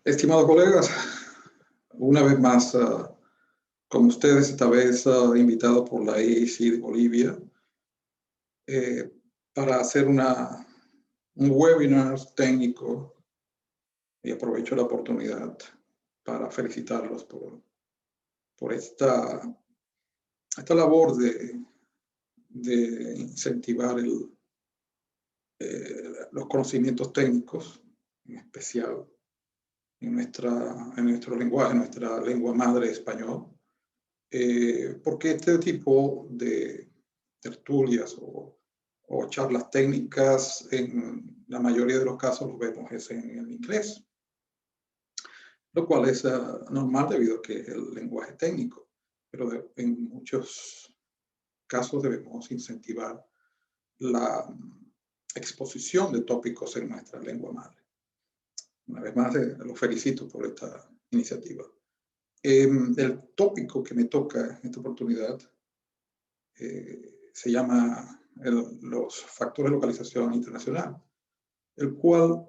Estimados colegas, una vez más con ustedes, esta vez invitado por la EIC de Bolivia eh, para hacer un webinar técnico, y aprovecho la oportunidad para felicitarlos por esta labor de incentivar los conocimientos técnicos, en especial en nuestro lenguaje, en nuestra lengua madre español, porque este tipo de tertulias o charlas técnicas, en la mayoría de los casos los vemos es en el inglés, lo cual es normal debido a que es el lenguaje técnico, pero en muchos casos debemos incentivar la exposición de tópicos en nuestra lengua madre. Una vez más, los felicito por esta iniciativa. El tópico que me toca en esta oportunidad se llama los factores de localización internacional, el cual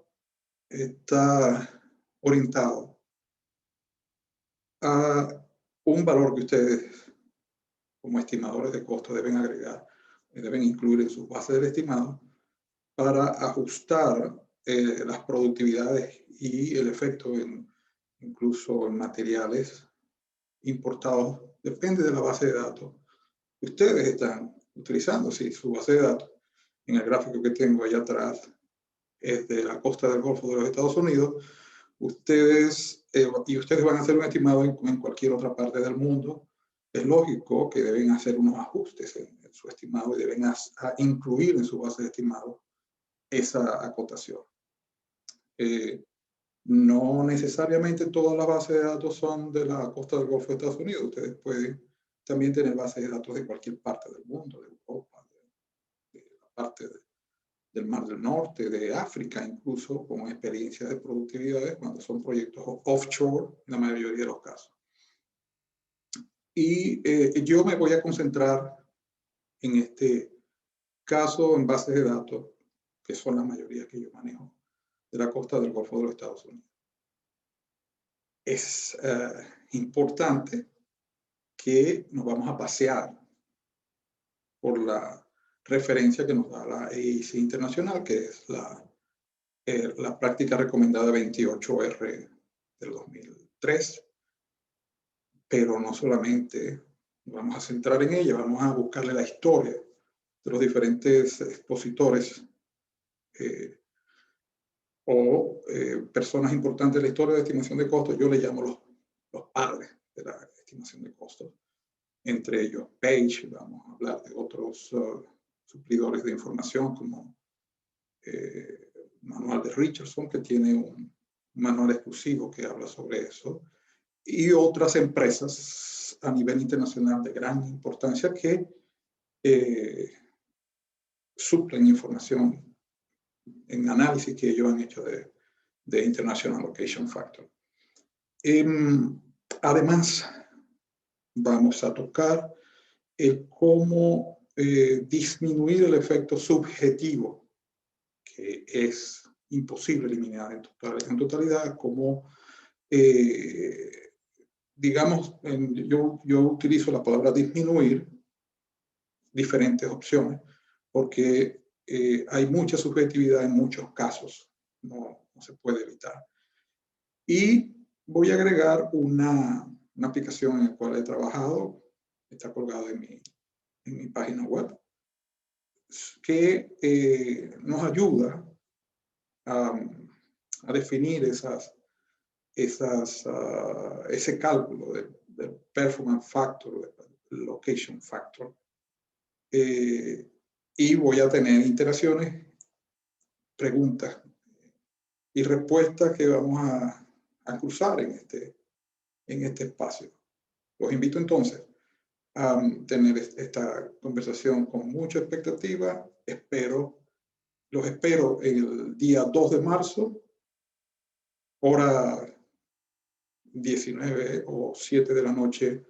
está orientado a un valor que ustedes, como estimadores de costo, deben agregar, deben incluir en sus bases del estimado para ajustar las productividades y el efecto incluso en materiales importados, depende de la base de datos que ustedes están utilizando. Si su base de datos, en el gráfico que tengo allá atrás, es de la costa del Golfo de los Estados Unidos, ustedes van a hacer un estimado en cualquier otra parte del mundo, es lógico que deben hacer unos ajustes en su estimado y deben incluir en su base de estimado esa acotación. No necesariamente todas las bases de datos son de la costa del Golfo de Estados Unidos. Ustedes pueden también tener bases de datos de cualquier parte del mundo, de Europa, de la parte del Mar del Norte, de África, incluso con experiencias de productividades cuando son proyectos offshore en la mayoría de los casos. Y yo me voy a concentrar en este caso en bases de datos, que son la mayoría que yo manejo, de la costa del Golfo de los Estados Unidos. Es importante que nos vamos a pasear por la referencia que nos da la EIC Internacional, que es la práctica recomendada 28R del 2003. Pero no solamente nos vamos a centrar en ella, vamos a buscarle la historia de los diferentes expositores personas importantes de la historia de estimación de costos. Yo le llamo los padres de la estimación de costos. Entre ellos Page, vamos a hablar de otros suplidores de información como Manual de Richardson, que tiene un manual exclusivo que habla sobre eso, y otras empresas a nivel internacional de gran importancia que suplen información en análisis que ellos han hecho de International Location Factor. Además, vamos a tocar cómo disminuir el efecto subjetivo, que es imposible eliminar en totalidad, como digamos, yo utilizo la palabra disminuir diferentes opciones, porque hay mucha subjetividad en muchos casos, no se puede evitar. Y voy a agregar una aplicación en la cual he trabajado, está colgado en mi página web, que nos ayuda a definir ese cálculo del performance factor, del location factor. Y voy a tener interacciones, preguntas y respuestas que vamos a cruzar en este espacio. Los invito entonces a tener esta conversación con mucha expectativa. Los espero el día 2 de marzo, hora 19 o 7 de la noche,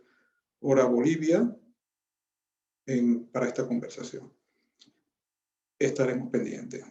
hora Bolivia, para esta conversación. Estaremos pendientes.